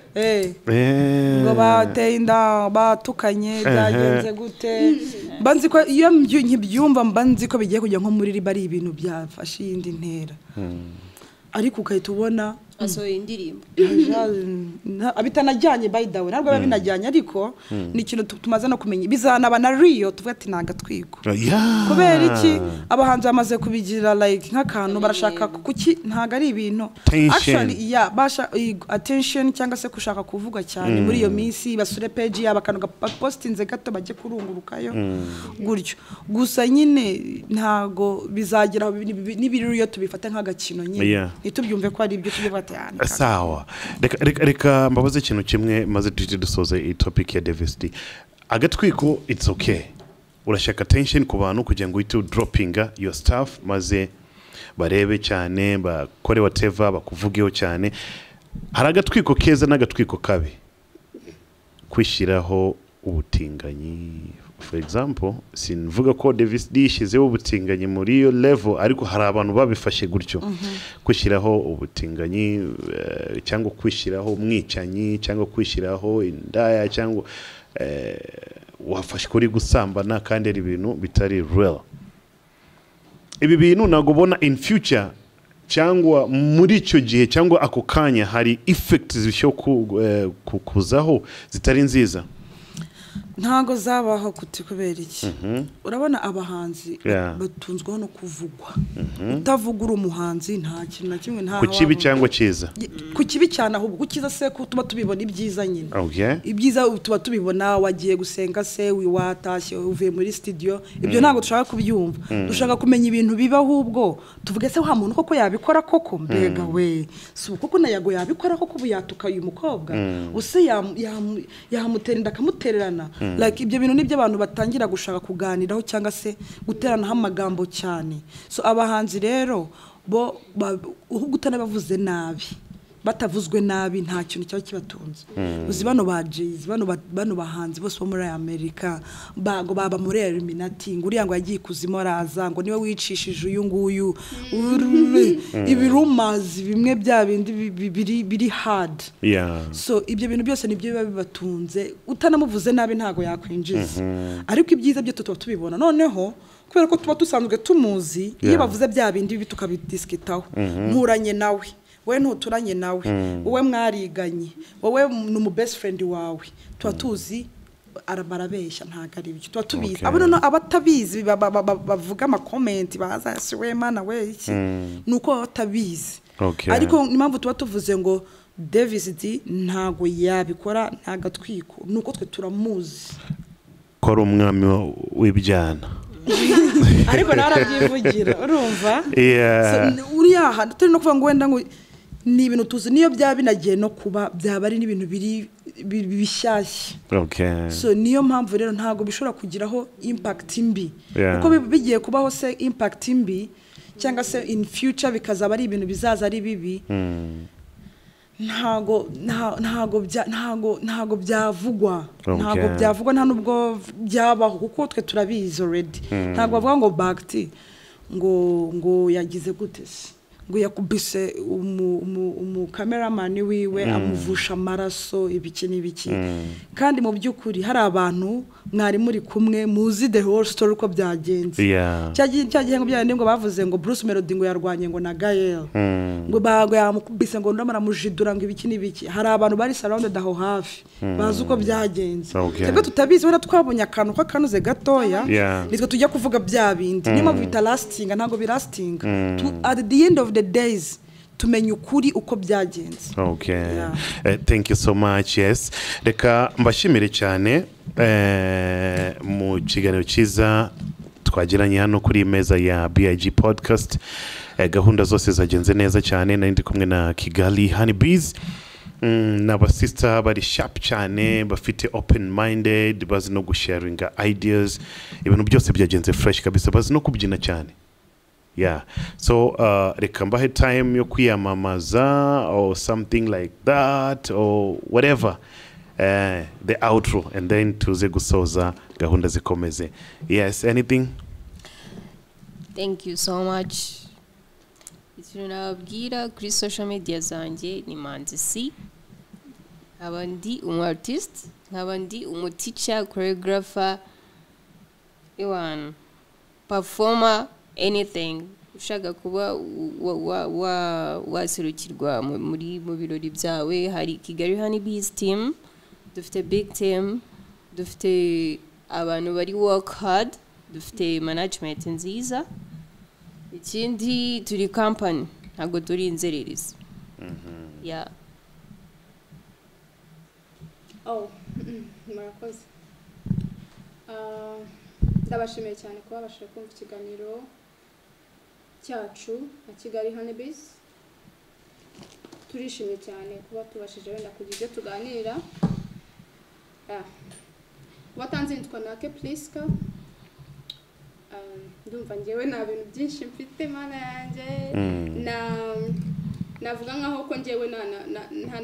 S3: ngo bateye inda batukanye byagenze gute mbanzi ko iyo nkibyumva mbanzi ko bigiye kujya nko muri ribu ari ibintu byafashe iyindi ntera ariko ukahita ubona
S1: asohoye indirimbo
S3: abitanajyanye by the way ntabwo binajyanye ariko ni ikintu tumaze no kumenya bizanaba na Rio tuvuga ati nagatwiko kubera iki abahanzi bamaze kubigira like nk'akantu barashaka kuki ntago ari ibintu actually basha attention cyangwa se kushaka kuvuga cyane muri iyo minsi basure page y'abakanu postinze gato bajye kurungurukayo gutyo gusa nyine ntago bizagira n'ibiriyo tubifata nk'agakino nyine nitubyumve ko ari ibyo tubivuga
S2: sawa reka mbabaze ikintu kimwe maze tujye dusoza iyi topic ya Davis D agatwiko it's okay urashaka attention ku bantu kugira ngo uhite droppinga your stuff maze barebe cyane bakore whatever bakuvugeho cyane hari agatwiko keza n'agatwiko kabi kwishyiraho ubutinganyi for example sinvuga ko Davis D yishyizeho ubutinganyi muri iyo level ariko hari abantu babifashe gutyo kwishyiraho ubutinganyi cyangwa kwishyiraho umwicanyi cyangwa kwishyiraho indaya cyangwa wafashe kuri gusambana kandi ari ibintu bitari real ibi bintu nago bona in future cyangwa muri icyo gihe cyangwa ako kanya hari effects zisho kuzaho zitari nziza
S3: ntago zabaho kuti kubera iki urabona abahanzi batunzweho no kuvugwa utavugura umuhanzi nta kintu na kimwe nta
S2: ku kibi cyangwa cyiza
S3: ku kibi cyane ahubwo kukiza se ko tuba tubibona ibyiza nyine ibyiza tuba tubibona wagiye gusenga se wiwatashye uvuye muri studio ibyo ntago dushaka kubyumva dushaka kumenya ibintu biba ahubwo tuvuge se wa muntu koko yabikora koko mbega we si koko nayago yabikora koko buyatuka uyu mukobwa use yamuterinda akamutererana like ibyo bintu nibyo abantu batangira gushaka kuganiraho cyangwa se guteranaho amagambo cyane so abahanzi rero bo ahubwo utanabavuze nabi batavuzwe nabi nta kintu cyaba kibatunze uzi bano ba Jay bano bahanzi bose bo muri Amerika bago baba muri Illuminati nguriya ngo yagiye kuzimo raza ngo niwe wicishije uyu nguyu ibirumazi bimwe bya bindi biri hard so ibyo bintu byose nibyo biba bibatunze utanamuvuze nabi ntago yakwinjiza ariko ibyiza byo tuba tubibona noneho kubera ko tuba dusanzwe tumuzi iyo bavuze bya bindi bibi tukabidiskitaho nturanye nawe we ntuturanye nawe wowe mwariganye wowe numu best friend wawe tuba tuzi arabarabesha ntago ari byo tuba tubizi abona abatabizi bavuga ama comment baza we mana we iki nuko batabizi ariko impamvu tuba tuvuze ngo Davis D ntago yabikora ntagatwiko nuko twe turamuzi
S2: kora umwami w'ibyana
S3: ariko narabyivugira urumva uriya turi no kuvuga ngo wenda ngo ni ibintu tuzi niyo byaba binagiye no kuba byaba ari n'ibintu biri bishyashya so niyo mpamvu rero ntago bishobora kugiraho impact mbi kuko bigiye kubaho se impact mbi cyangwa se in future bikazaba ari ibintu bizaza ari bibi ntago byavugwa nta nubwo byabaho kuko twe turabizi already ntago bavuga ngo Bafite ngo yagize gute ngo yakubise umu cameraman wiwe amuvusha amaraso ibiki n'ibiki kandi mu byukuri hari abantu mwari muri kumwe muzi the whole story uko byagenze cyagiye ngo byande ngo bavuze ngo Bruce Melody ngo yarwanye ngo na Gael ngo bago yamukubise ngo ndamara mujidura ngo ibiki n'ibiki hari abantu bari surrounded aho hafi bazi uko byagenze twebwe tutabizi wera twabonye akantu ko kanuze gatoya nitwe tujya kuvuga bya bindi niyo bita lasting ntago bi lasting at the end of the days tumenya ukuri uko byagenze
S2: thank you so much reka mbashimire cyane mu kiganiro cyiza twagiranye hano kuri meza ya BIG podcast gahunda zose zagenze neza cyane nari kumwe na Kigali Honeybees n'aba sister bari sharp cyane bafite open minded bazi no gusharinga ideas ibintu byose byagenze fresh kabisa bazi no kubyina cyane so reka mbahe time yo kwiyamamaza or something like that or whatever the outro and then tuze gusoza gahunda zikomeze anything.
S1: Thank you so much. Ikintu nababwira kuri social media zanjye ni Manzi C abandi artist nkabandi teacher choreographer performer anything ushaka kuba waserukirwa muri mu birori byawe hari Kigali Honeybees team dufite big team dufite abantu bari work hard dufite management nziza ikindi turi company ntago turi inzererezi
S4: murakoze ndabashimiye cyane kuba bashaka kumva ikiganiro cyacu na Kigali Honeybees turishimye cyane kuba tubashije wenda kugira ibyo tuganira watanze nitwa nake Pliska ndumva ngewe nta bintu byinshi mfite mana yanjye navuga nkaho ko ngewe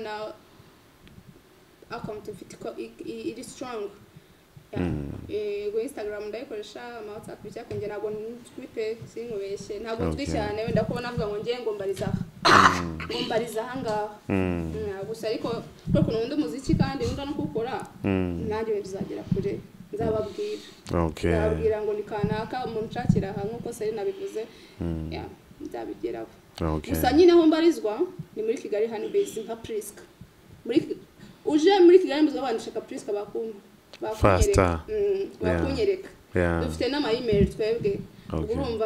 S4: nta account mfite ko iri strong go Instagram ndayikoresha ama WhatsApp cyangwa ngera nabo Twitter sinkubeshye ntabwo nzwi cyane wenda ko navuga ngo ngiye ngombariza hanga gusa ariko ko kundi umuziki kandi unda no gukora nanjye bizagera kure nzababwira nzababwira ngo nikanaka umuntu nshakira aha nkuko sari nabivuze nzabigeraho gusa nyine aho mbarizwa ni muri Kigali Honeybees nka Priska uje muri Kigali muzabandisha ka Priska bakumva bakunyereka dufite n'ama email twebwe urumva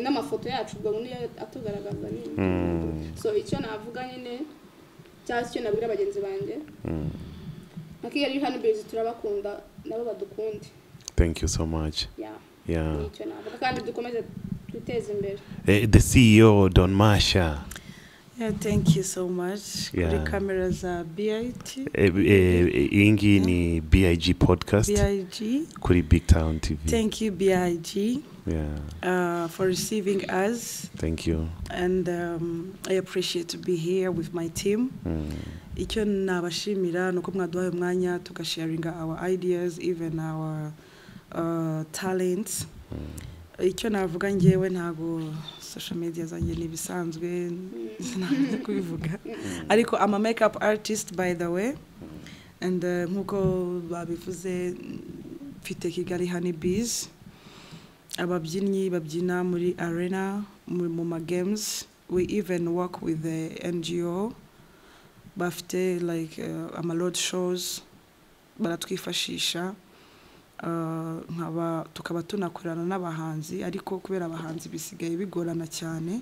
S4: n'amafoto yacu ubwo niyo atugaragaza nini so icyo navuga nyine cyangwa icyo nabwira abagenzi banjye Kigali hano base turabakunda nabo badukunde.
S2: Thank you so much. Yeah.
S4: Nicyo navuga kandi dukomeze twiteze imbere.
S2: The CEO Don Masha.
S3: Yeah, thank you so much. The cameras are BIT.
S2: Ingi ni BIG podcast.
S3: BIG.
S2: Kuri BigTown TV.
S3: Thank you BIG.
S2: Yeah.
S3: For receiving us.
S2: Thank you.
S3: And I appreciate to be here with my team. Icyo nabashimira nuko mwaduhaye umwanya tugasharinga our ideas, even our talents. Icyo navuga ngewe ntago social media zanjye nibisanzwe kubivuga ariko I'm a makeup artist by the way, and nkuko babivuze mfite Kigali Honeybees, ababyinnyi babyina muri arena mu ma games. We even work with the NGO Bafite, like amalod shows baratwifashisha nkaba tukaba tunakorana n'abahanzi ariko kubera abahanzi bisigaye bigorana cyane.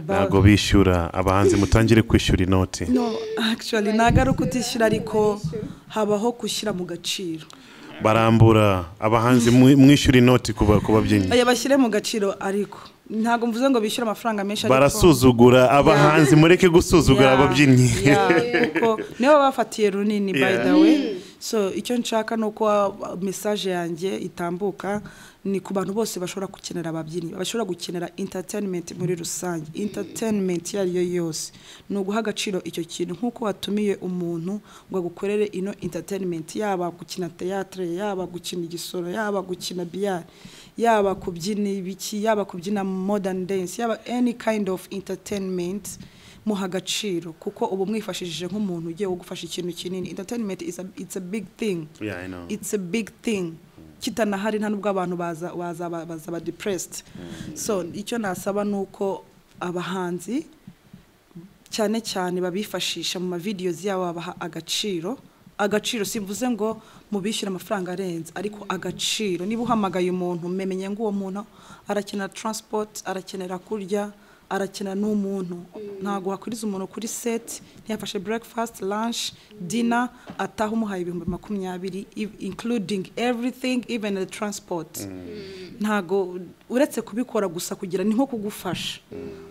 S2: Nago bishyura abahanzi mutangire kwishyura inoti.
S3: No, actually nagaruka utishyura ariko habaho kushyira mu gaciro.
S2: Barambura abahanzi mwishyura inoti kuba babyinnyi.
S3: Aya bashyire mu gaciro ariko ntago mvuze ngo bishyura amafaranga menshi ariko
S2: barasuzugura abahanzi mureke gusuzugura ababyinnyi.
S3: Kuko nibo bafatiye runini by the way. So icyo nshaka nuko message yanjye itambuka ni ku bantu bose bashobora gukenera ababyinnyi, bashobora gukenera entertainment muri rusange. Entertainment yariyo yose no guha agaciro icyo kintu nkuko watumiye umuntu ngo gukorere ino entertainment, yaba gukina theatre, yaba gukina igisoro, yaba gukina biyari, yaba kubyina ibiki, yaba kubyina modern dance, yaba any kind of entertainment muha agaciro kuko ubu mwifashishije nk'umuntu ugiye gufasha ikintu kinini. Entertainment it's a big thing.
S2: Yeah, I know.
S3: It's a big thing. Kitanahari nta nubwo abantu baza depressed. So icyo nasaba nuko abahanzi cyane cyane babifashisha mu videos yabo babaha agaciro simvuze ngo mubishyira amafaranga arenze ariko agaciro. Niba uhamagaye umuntu memenye ngo uwo muntu arakenera transport, arakenera kurya, arakena n'umuntu ntago hakuriza umuntu kuri set ntiyafashe breakfast, lunch, dinner ataho umuhaye 20 including everything, even the transport. Ntago uretse kubikora gusa kugira ni nko kugufasha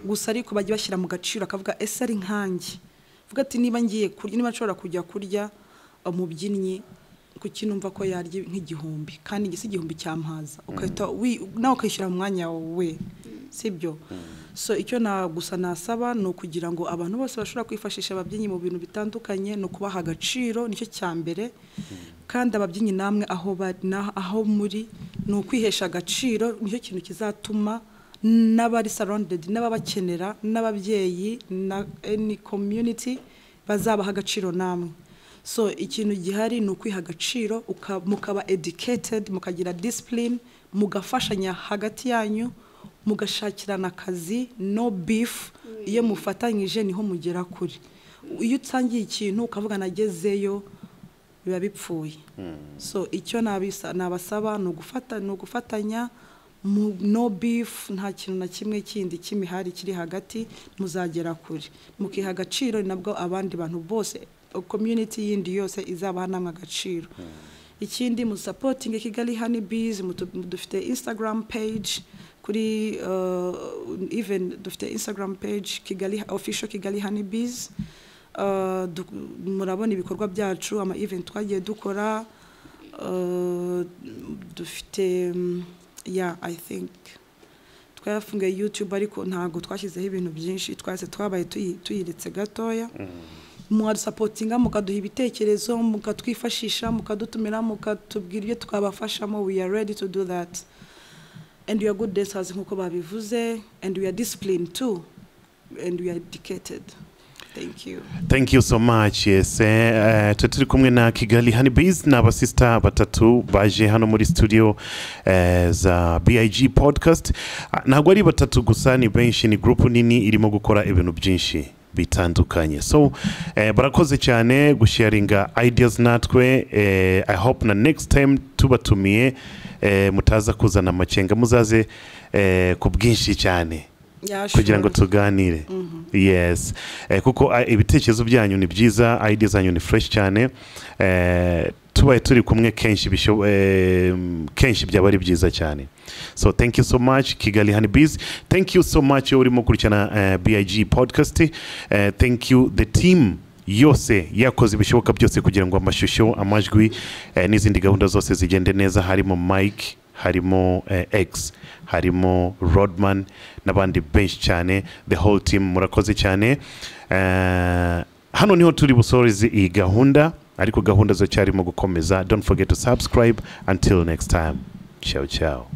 S3: gusa ariko bajye bashyira mu gaciro akavuga ese ari nkanjye vuga ati niba ngiye kurya, niba nshobora kujya kurya umubyinnyi kuki numva ko yarya nk'igihumbi kandi igisi igihumbi cyampaza ukahita nawe ukishyira mu mwanya wawe, sibyo? So icyo gusa nasaba no kugira ngo abantu bose bashobora kwifashisha ababyinnyi mu bintu bitandukanye no kubaha agaciro, nicyo cyambere. Kandi ababyinnyi namwe aho muri no kwihesha agaciro, nicyo kintu kizatuma n'abari surrounded n'ababakenera n'ababyeyi na any community bazabaha agaciro namwe. So ikintu gihari no kwiha agaciro mukaba educated, mukagira discipline, mugafashanya hagati yanyu, mugashakirana akazi, no beef. Iyo mufatanyije niho mugera kuri. Iyo utangiye ikintu ukavuga nagezeyo biba bipfuye. So icyo nabasaba no gufatanya, no beef, nta kintu na kimwe kindi kimihari kiri hagati, muzagera kuri. Mukiha agaciro nabwo abandi bantu bose, community yindi yose izabaha namwe agaciro. Ikindi mu supporting Kigali Honeybees, dufite Instagram page kuri even dufite Instagram page Kigali official Kigali Honeybees. Murabona ibikorwa byacu, ama event twagiye dukora, dufite I think twafunga YouTube ariko ntago twashyizeho ibintu byinshi, twabaye tuyiretse gatoya. Mwari supportinga mukaduha ibitekerezo, mukatwifashisha, mukadutumira, mukatubwira ibyo tukabafashamo. We are ready to do that. And we are good dancers nkuko babivuze, and we are disciplined too, and we are dedicated. Thank you.
S2: Thank you so much. Yes, turi kumwe na Kigali Honeybees n'aba sister batatu baje hano muri studio za BIG podcast. Ntabwo ari batatu gusa, ni benshi, ni group nini irimo gukora ibintu byinshi. bitandukanye. So barakoze cyane gusharinga ideas natwe. I hope na next time tubatumiye mutaza kuzana amakenga, muzaze ku bwinshi cyane kugira ngo tuganire. Yes, kuko ibitekerezo byanyu ni byiza, ideas zanyu ni fresh cyane. Tubaye turi kumwe kenshi byaba ari byiza cyane. So thank you so much Kigali Honeybees, thank you so much urimo kurikirana BIG podcast. Thank you the team yose yakoze ibishoboka byose kugira ngo amashusho, amajwi n'izindi gahunda zose zigende neza, harimo Mike, harimo X, harimo Rodman n'abandi benshi cyane. The whole team murakoze cyane. Hano niho turi busoreze iyi gahunda, ariko gahunda zo cyarimo gukomeza. Don't forget to subscribe. Until next time, ciao ciao.